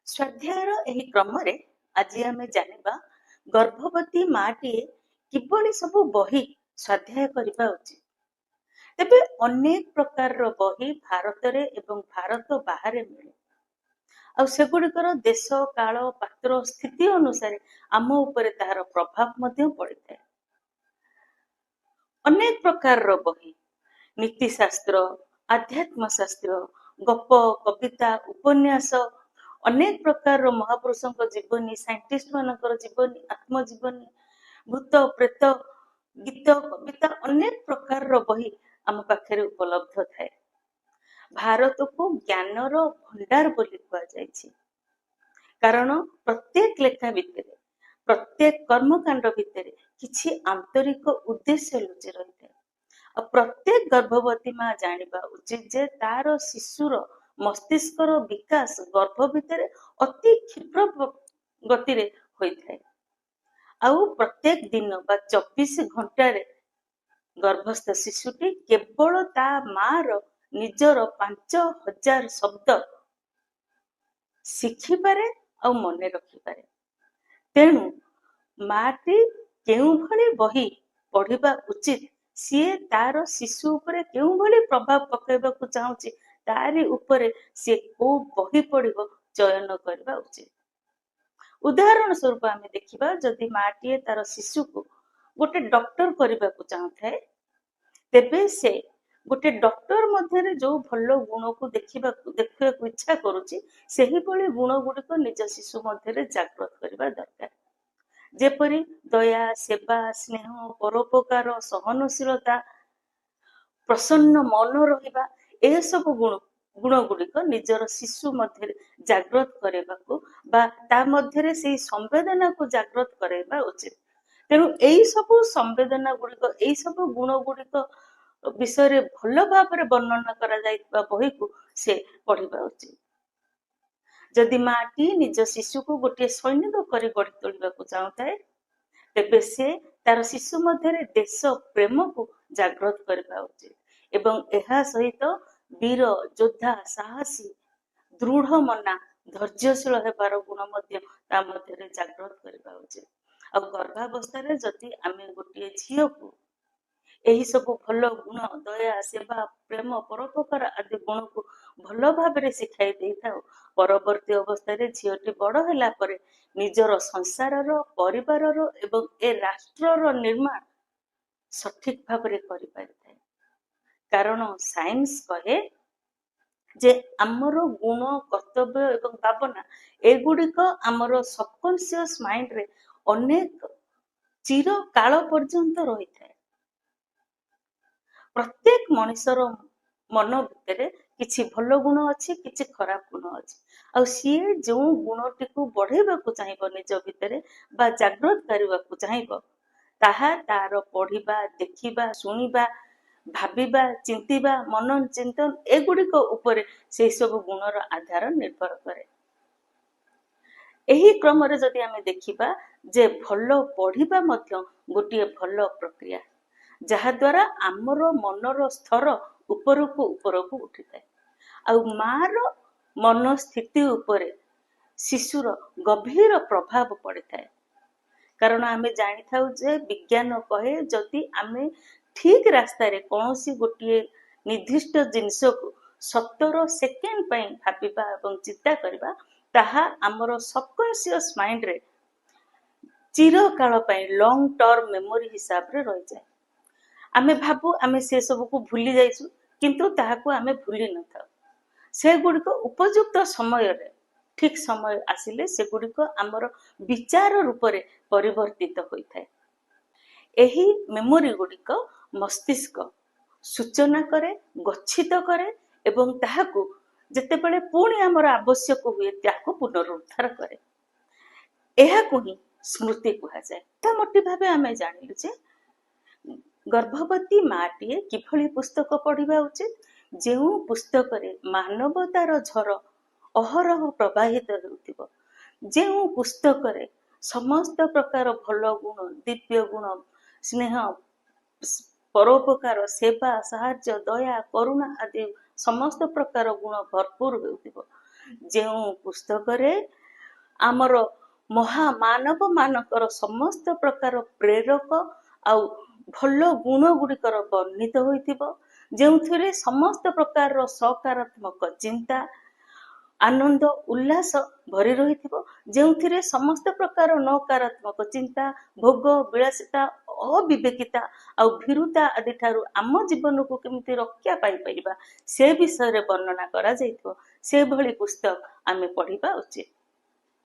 ସ୍ୱାଧ୍ୟାୟର ଏହି କ୍ରମରେ ଆଜି ଆମେ ଜାଣିବା ଗର୍ଭବତୀ ମାଟିଏ କିଭଳି ସବୁ ବହି ସ୍ୱାଧ୍ୟାୟ କରିବା ଉଚିତ। ତେବେ ଅନେକ ପ୍ରକାରର ବହି ଭାରତରେ ଏବଂ ଭାରତ ବାହାରେ ମିଳେ। ଆଉ ସେଗୁଡ଼ିକର ଦେଶ କାଳ ପାତ୍ର ସ୍ଥିତି ଅନୁସାରେ ଆମ ଉପରେ ତାହାର ପ୍ରଭାବ ମଧ୍ୟ ପଡ଼ିଥାଏ। ଅନେକ ପ୍ରକାରର ବହି ନୀତିଶାସ୍ତ୍ର, ଆଧ୍ୟାତ୍ମ ଶାସ୍ତ୍ର, ଗପ, କବିତା, ଉପନ୍ୟାସ, ଅନେକ ପ୍ରକାରର ମହାପୁରୁଷଙ୍କ ଜୀବନୀ, ସାଇଣ୍ଟିଷ୍ଟ ମାନଙ୍କର ଜୀବନୀ, ଆତ୍ମଜୀବନୀ, ଭୂତ ପ୍ରେତ, ଗୀତ, କବିତା, ଅନେକ ପ୍ରକାରର ବହି ଆମ ପାଖରେ ଉପଲବ୍ଧ ଥାଏ। ଭାରତକୁ ଜ୍ଞାନର ଭଣ୍ଡାର ବୋଲି କୁହାଯାଇଛି, କାରଣ ପ୍ରତ୍ୟେକ ଲେଖା ଭିତରେ, ପ୍ରତ୍ୟେକ କର୍ମକାଣ୍ଡ ଭିତରେ କିଛି ଆନ୍ତରିକ ଉଦ୍ଦେଶ୍ୟ ଲୁଚି ରହିଥାଏ। ଆଉ ପ୍ରତ୍ୟେକ ଗର୍ଭବତୀ ମା ଜାଣିବା ଉଚିତ ଯେ ତାର ଶିଶୁର ମସ୍ତିଷ୍କର ବିକାଶ ଗର୍ଭ ଭିତରେ ଅତି କ୍ଷିପ୍ର ଗତିରେ ହୋଇଥାଏ। ଆଉ ପ୍ରତ୍ୟେକ ଦିନ ବା 24 ଘଣ୍ଟାରେ ଗର୍ଭସ୍ଥ ଶିଶୁଟି କେବଳ ତା ମାର ନିଜର 5000 ଶବ୍ଦ ଶିଖିପାରେ ଆଉ ମନେ ରଖିପାରେ। ତେଣୁ ମାଟି କେଉଁଭଳି ବହି ପଢିବା ଉଚିତ, ସିଏ ତାର ଶିଶୁ ଉପରେ କେଉଁଭଳି ପ୍ରଭାବ ପକାଇବାକୁ ଚାହୁଁଛି ତାରି ଉପରେ ସିଏ କୋଉ ବହି ପଢିବ ଚୟନ କରିବା ଉଚିତ। ଉଦାହରଣ ସ୍ୱରୂପ ଆମେ ଦେଖିବା, ଯଦି ମାଟିଏ ତାର ଶିଶୁକୁ ଗୋଟେ ଡକ୍ଟର କରିବାକୁ ଚାହୁଁଥାଏ, ତେବେ ସେ ଗୋଟେ ଡକ୍ଟର ମଧ୍ୟରେ ଯୋଉ ଭଲ ଗୁଣକୁ ଦେଖିବାକୁ ଇଚ୍ଛା କରୁଛି, ସେହିଭଳି ଗୁଣ ଗୁଡିକ ନିଜ ଶିଶୁ ମଧ୍ୟରେ ଜାଗ୍ରତ କରିବା ଦରକାର। ଯେପରି ଦୟା, ସେବା, ସ୍ନେହ, ପରୋପକାର, ସହନଶୀଳତା, ପ୍ରସନ୍ନ ମନ ରହିବା, ଏସବୁ ଗୁଣ ଗୁଡିକ ନିଜର ଶିଶୁ ମଧ୍ୟରେ ଜାଗ୍ରତ କରିବାକୁ ବା ତା ମଧ୍ୟରେ ସେଇ ସମ୍ବେଦନାକୁ ଜାଗ୍ରତ କରାଇବା ଉଚିତ। ତେଣୁ ଏଇ ସବୁ ସମ୍ବେଦନା ଗୁଡିକ, ଏଇ ସବୁ ଗୁଣ ଗୁଡିକ ବିଷୟରେ ଭଲ ଭାବରେ ବର୍ଣ୍ଣନା କରାଯାଇଥିବା ବହିକୁ ସେ ପଢିବା ଉଚିତ। ଯଦି ମାଟି ନିଜ ଶିଶୁକୁ ଗୋଟିଏ ସୈନିକ କରି ଗଢି ତୋଳିବାକୁ ଚାହୁଁଥାଏ, ତେବେ ସେ ତାର ଶିଶୁ ମଧ୍ୟରେ ଦେଶ ପ୍ରେମକୁ ଜାଗ୍ରତ କରିବା ଉଚିତ ଏବଂ ଏହା ସହିତ ବୀର, ଯୋଦ୍ଧା, ସାହସୀ, ଦୃଢ ମନା, ଧୈର୍ଯ୍ୟଶୀଳ ହେବାର ଗୁଣ ମଧ୍ୟ ତା ମଧ୍ୟରେ ଜାଗ୍ରତ କରିବା ଉଚିତ। ଆଉ ଗର୍ଭାବସ୍ଥାରେ ଯଦି ଆମେ ଗୋଟିଏ ଝିଅକୁ ଏହି ସବୁ ଭଲ ଗୁଣ, ଦୟା, ସେବା, ପ୍ରେମ, ପରୋପକାର ଆଦି ଗୁଣକୁ ଭଲ ଭାବରେ ଶିଖାଇ ଦେଇଥାଉ, ପରବର୍ତ୍ତୀ ଅବସ୍ଥାରେ ଝିଅଟି ବଡ ହେଲା ପରେ ନିଜର ସଂସାରର, ପରିବାରର ଏବଂ ଏ ରାଷ୍ଟ୍ରର ନିର୍ମାଣ ସଠିକ ଭାବରେ କରିପାରିଥାଏ। କାରଣ ସାଇନ୍ସ କହେ ଯେ ଆମର ଗୁଣ, କର୍ତ୍ତବ୍ୟ ଏବଂ ଭାବନା ଏଗୁଡିକ ଆମର ସବକନସିୟସ ମାଇଣ୍ଡରେ ଅନେକ ଚିର କାଳ ପର୍ଯ୍ୟନ୍ତ ରହିଥାଏ। ପ୍ରତ୍ୟେକ ମଣିଷର ମନ ଭିତରେ କିଛି ଭଲ ଗୁଣ ଅଛି, କିଛି ଖରାପ ଗୁଣ ଅଛି। ଆଉ ସିଏ ଯୋଉ ଗୁଣଟିକୁ ବଢେଇବାକୁ ଚାହିଁବ ନିଜ ଭିତରେ ବା ଜାଗ୍ରତ କରିବାକୁ ଚାହିଁବ, ତାହା ତାର ପଢିବା, ଦେଖିବା, ଶୁଣିବା, ଭାବିବା, ଚିନ୍ତିବା, ମନନ ଚିନ୍ତନ ଏଗୁଡିକ ଉପରେ ସେଇ ସବୁ ଗୁଣର ଆଧାର ନିର୍ଭର କରେ। ଏହି କ୍ରମରେ ଯଦି ଆମେ ଦେଖିବା ଯେ ଭଲ ପଢିବା ମଧ୍ୟ ଗୋଟିଏ ଭଲ ପ୍ରକ୍ରିୟା, ଯାହା ଦ୍ୱାରା ଆମର ମନର ସ୍ତର ଉପରକୁ ଉପରକୁ ଉଠିଥାଏ। ଆଉ ମାର ମନ ସ୍ଥିତି ଉପରେ ଶିଶୁର ଗଭୀର ପ୍ରଭାବ ପଡିଥାଏ। କାରଣ ଆମେ ଜାଣିଥାଉ ଯେ ବିଜ୍ଞାନ କହେ, ଯଦି ଆମେ ଠିକ ରାସ୍ତାରେ କୌଣସି ଗୋଟିଏ ନିର୍ଦ୍ଦିଷ୍ଟ ଜିନିଷକୁ 17 ସେକେଣ୍ଡ ପାଇଁ ଭାବିବା ଏବଂ ଚିନ୍ତା କରିବା, ତାହା ଆମର ସବକନସିୟସ ମାଇଣ୍ଡରେ ଚିରକାଳ ପାଇଁ ଲଙ୍ଗ ଟର୍ମ ମେମୋରି ହିସାବରେ ରହିଯାଏ। ଆମେ ଭାବୁ ଆମେ ସେ ସବୁକୁ ଭୁଲି ଯାଇଛୁ, କିନ୍ତୁ ତାହାକୁ ଆମେ ଭୁଲି ନଥାଉ। ସେଗୁଡିକ ଉପଯୁକ୍ତ ସମୟରେ, ଠିକ ସମୟ ଆସିଲେ ସେଗୁଡିକ ଆମର ବିଚାର ରୂପରେ ପରିବର୍ତ୍ତିତ ହୋଇଥାଏ। ଏହି ମେମୋରି ଗୁଡିକ ମସ୍ତିଷ୍କ ସୂଚନା କରେ, ଗଚ୍ଛିତ କରେ ଏବଂ ତାହାକୁ ଯେତେବେଳେ ପୁଣି ଆମର ଆବଶ୍ୟକ ହୁଏ ତାକୁ ପୁନରୁଦ୍ଧାର କରେ। ଏହାକୁ ହିଁ ସ୍ମୃତି କୁହାଯାଏ। ମୋଟାମୋଟି ଭାବେ ଆମେ ଜାଣିଲୁ ଯେ ଗର୍ଭବତୀ ମାଟିଏ କିଭଳି ପୁସ୍ତକ ପଢିବା ଉଚିତ, ଯେଉଁ ପୁସ୍ତକରେ ମାନବତାର ଝର ଅହରହ ପ୍ରବାହିତ ହେଉଥିବ, ଯେଉଁ ପୁସ୍ତକରେ ସମସ୍ତ ପ୍ରକାର ଭଲ ଗୁଣ, ଦିବ୍ୟ ଗୁଣ, ସ୍ନେହ, ପରୋପକାର, ସେବା, ସାହାଯ୍ୟ, ଦୟା, କରୁଣା ଆଦି ସମସ୍ତ ପ୍ରକାର ଗୁଣ ଭରପୁର ହେଉଥିବ, ଯେଉଁ ପୁସ୍ତକରେ ଆମର ମହାମାନବ ମାନଙ୍କର ସମସ୍ତ ପ୍ରକାର ପ୍ରେରକ ଆଉ ଭଲ ଗୁଣ ଗୁଡ଼ିକର ବର୍ଣ୍ଣିତ ହୋଇଥିବ, ଯେଉଁଥିରେ ସମସ୍ତ ପ୍ରକାରର ସକାରାତ୍ମକ ଚିନ୍ତା, ଆନନ୍ଦ ଉଲ୍ଲାସ ଭରି ରହିଥିବ, ଯେଉଁଥିରେ ସମସ୍ତ ପ୍ରକାର ନକାରାତ୍ମକ ଚିନ୍ତା, ଭୋଗ ବିଳାସିତା, ଅବିବେକିତା ଆଉ ଭୀରୁତା ଆଦି ଠାରୁ ଆମ ଜୀବନକୁ କେମିତି ରକ୍ଷା ପାଇପାରିବା ସେ ବିଷୟରେ ବର୍ଣ୍ଣନା କରାଯାଇଥିବ। ସେଭଳି ପୁସ୍ତକ ଆମେ ପଢିବା ଉଚିତ।